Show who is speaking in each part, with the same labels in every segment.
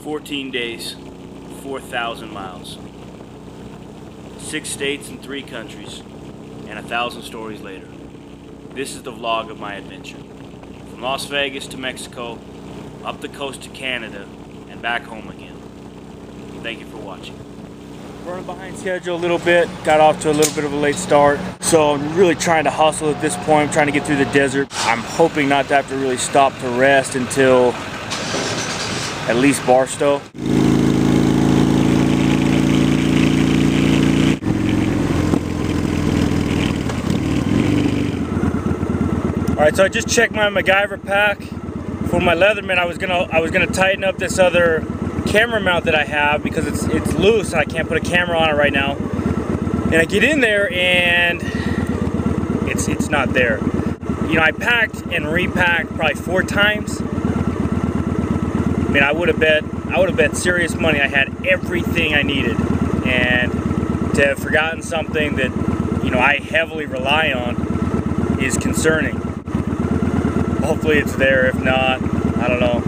Speaker 1: 14 days, 4,000 miles. 6 states and 3 countries, and 1,000 stories later. This is the vlog of my adventure. From Las Vegas to Mexico, up the coast to Canada, and back home again. Thank you for watching. Running behind schedule a little bit, got off to a little bit of a late start. So I'm really trying to hustle at this point. I'm trying to get through the desert. I'm hoping not to have to really stop to rest until at least Barstow. Alright, so I just checked my MacGyver pack for my Leatherman. I was gonna tighten up this other camera mount that I have because it's loose and I can't put a camera on it right now. And I get in there and it's not there. You know, I packed and repacked probably 4 times. I mean, I would have bet serious money I had everything I needed, and to have forgotten something that, you know, I heavily rely on is concerning. Hopefully it's there. If not, I don't know.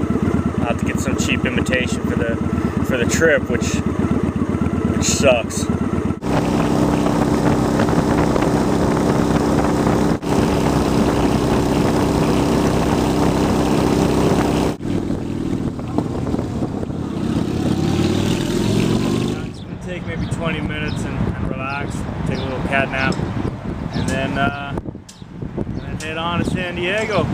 Speaker 1: I'll have to get some cheap imitation for the trip, which sucks. It's gonna take maybe 20 minutes and relax, take a little cat nap, and then head on to San Diego.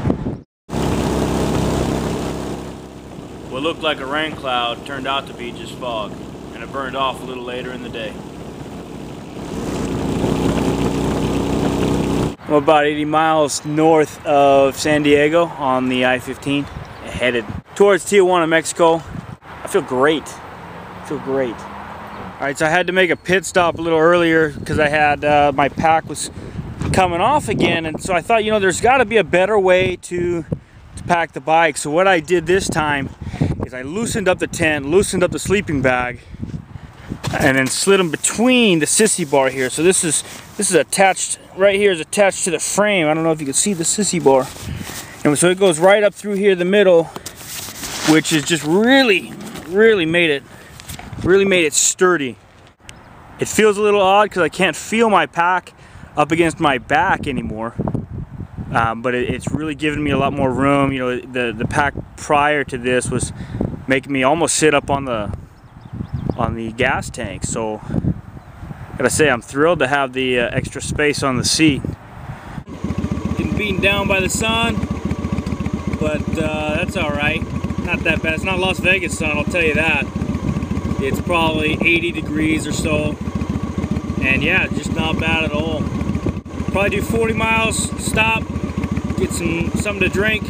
Speaker 1: What looked like a rain cloud turned out to be just fog, and it burned off a little later in the day. I'm about 80 miles north of San Diego on the I-15, headed towards Tijuana, Mexico. I feel great. I feel great. Alright, so I had to make a pit stop a little earlier because I had my pack was coming off again, and so I thought, you know, there's got to be a better way to pack the bike. So what I did this time is I loosened up the tent, loosened up the sleeping bag, and then slid them between the sissy bar here. So this is attached right here, is attached to the frame. I don't know if you can see the sissy bar, and so it goes right up through here the middle, which is just really made it sturdy. It feels a little odd because I can't feel my pack up against my back anymore, but it's really given me a lot more room. You know, the pack prior to this was making me almost sit up on the gas tank. So gotta say, I'm thrilled to have the extra space on the seat. Getting beaten down by the sun, but that's all right. Not that bad. It's not Las Vegas sun, I'll tell you that. It's probably 80 degrees or so, and yeah, just not bad at all. Probably do 40 miles, stop, get something to drink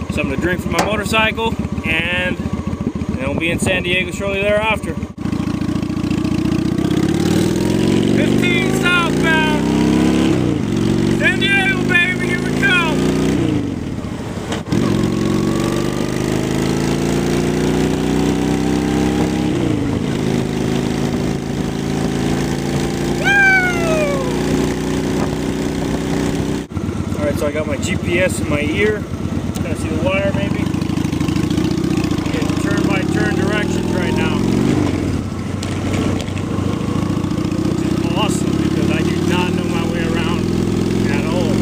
Speaker 1: for my motorcycle, and then we'll be in San Diego shortly thereafter. 15 southbound, San Diego, baby, here we go. So I got my GPS in my ear. Kind of see the wire maybe. Getting turn by turn directions right now. Which is awesome because I do not know my way around at all.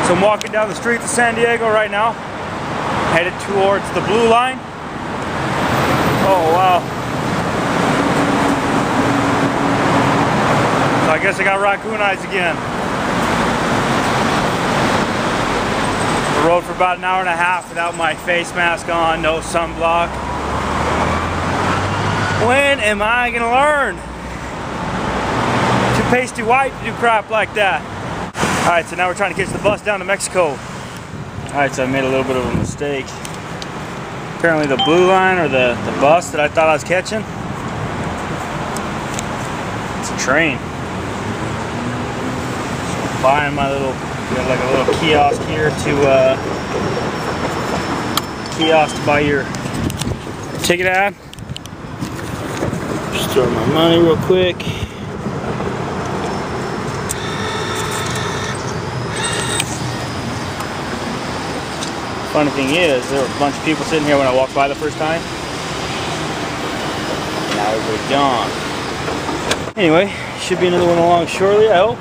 Speaker 1: So I'm walking down the streets of San Diego right now, headed towards the blue line. Oh wow. I guess I got raccoon eyes again. I rode for about an hour and a half without my face mask on, no sunblock. When am I gonna learn? Too pasty white to do crap like that. Alright, so now we're trying to catch the bus down to Mexico. Alright, so I made a little bit of a mistake. Apparently the blue line, or the bus that I thought I was catching, it's a train. Buying my little, got like a little kiosk here to buy your ticket at. Just throw my money real quick. Funny thing is, there were a bunch of people sitting here when I walked by the first time. Now everybody's gone. Anyway, should be another one along shortly, I hope.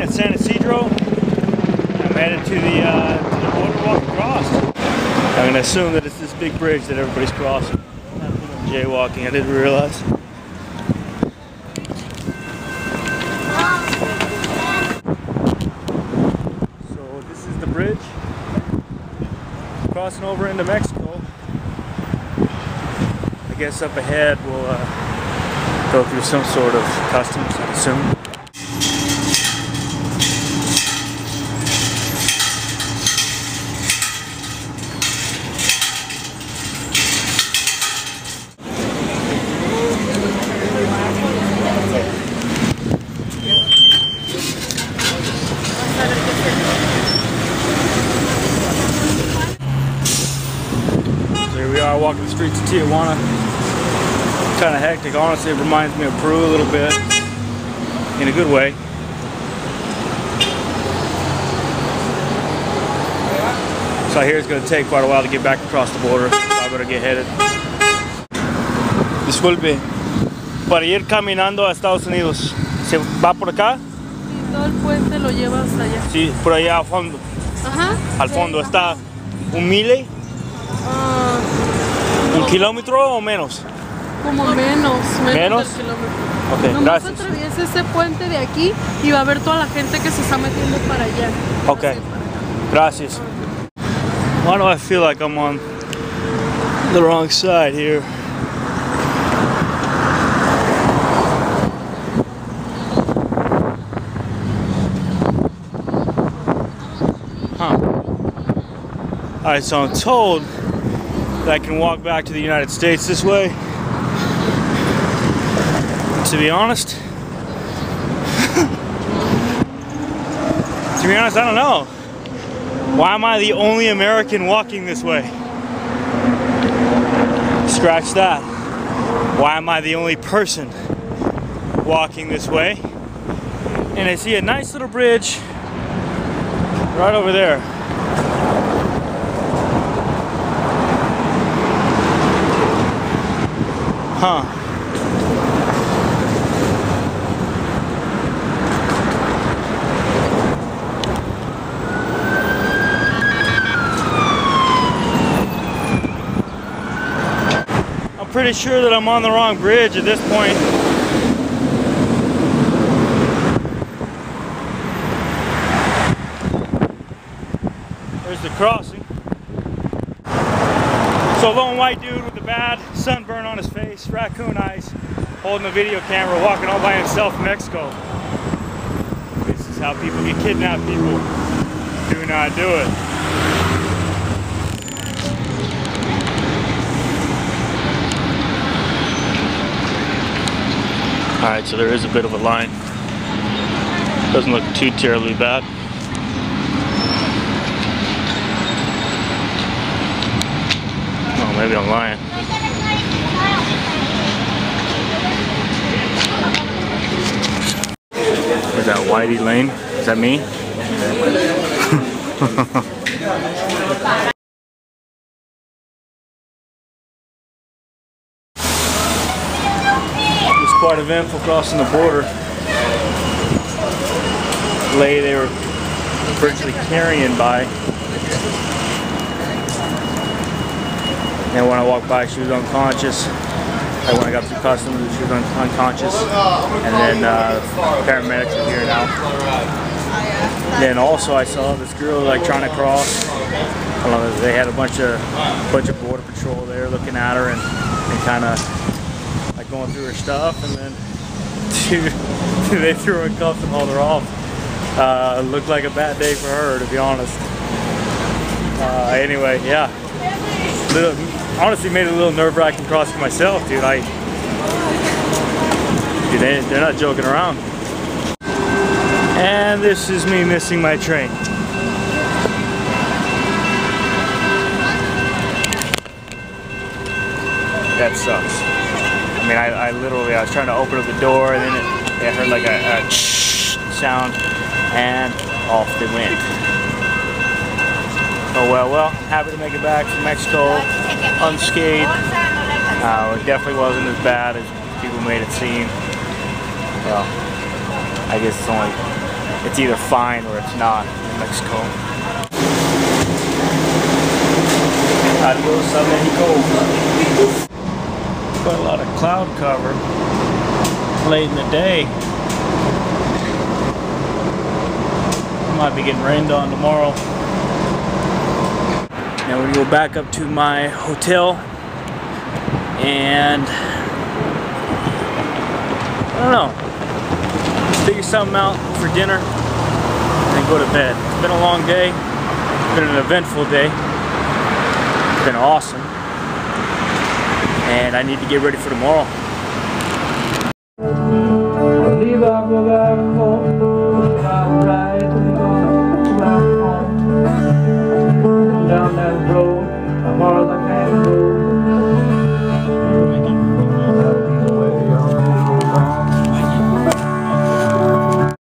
Speaker 1: San Isidro. I'm headed to the border walk across. I'm going to assume that it's this big bridge that everybody's crossing. I'm jaywalking, I didn't realize. So this is the bridge. Crossing over into Mexico. I guess up ahead we'll go through some sort of customs, I assume. Walking the streets of Tijuana. Kind of hectic, honestly. It reminds me of Peru a little bit, in a good way. So I hear it's going to take quite a while to get back across the border, so I better get headed. Disculpe, para ir caminando a Estados Unidos, ¿se va por acá?
Speaker 2: Sí, todo el puente lo lleva hasta allá.
Speaker 1: Sí, por allá al fondo.
Speaker 2: Ajá.
Speaker 1: Al fondo está un mile. ¿Un kilómetro o menos?
Speaker 2: Como menos
Speaker 1: ¿Menos?
Speaker 2: del kilómetro.
Speaker 1: Ok,
Speaker 2: Nomás
Speaker 1: gracias.
Speaker 2: atraviesa ese puente de aquí y va a ver toda la gente que se está metiendo para allá.
Speaker 1: Ok, gracias. Why do I feel like I'm on the wrong side here? Huh. Alright, so I'm told that I can walk back to the United States this way. To be honest, I don't know. Why am I the only American walking this way? Scratch that. Why am I the only person walking this way? And I see a nice little bridge right over there. Huh. I'm pretty sure that I'm on the wrong bridge at this point. There's the crossing. So a lone white dude with a bad sunburn on his face, raccoon eyes, holding a video camera, walking all by himself in Mexico. This is how people get kidnapped, people. Do not do it. Alright, so there is a bit of a line. Doesn't look too terribly bad. Oh, maybe I'm lying. Is that Whitey Lane? Is that me? It was quite eventful crossing the border. The lady they were virtually carrying by. And when I walked by, she was unconscious. Like when I got through customs, she was unconscious. And then paramedics are here now. Then also I saw this girl like trying to cross. They had a bunch of border patrol there looking at her and kind of like going through her stuff. And then they threw her in cuffs and hauled her off. It looked like a bad day for her, to be honest. Anyway, yeah. Honestly made it a little nerve-wracking crossing myself, dude. Dude, they're not joking around. And this is me missing my train. That sucks. I mean, I literally, I was trying to open up the door and then I heard like a sound and off they went. Oh well, happy to make it back from Mexico unscathed. It definitely wasn't as bad as people made it seem. Well, I guess it's either fine or it's not in Mexico. Adios a Mexico. Quite a lot of cloud cover late in the day. Might be getting rained on tomorrow. Now we're gonna go back up to my hotel and I don't know, figure something out for dinner and then go to bed. It's been a long day. It's been an eventful day. It's been awesome. And I need to get ready for tomorrow.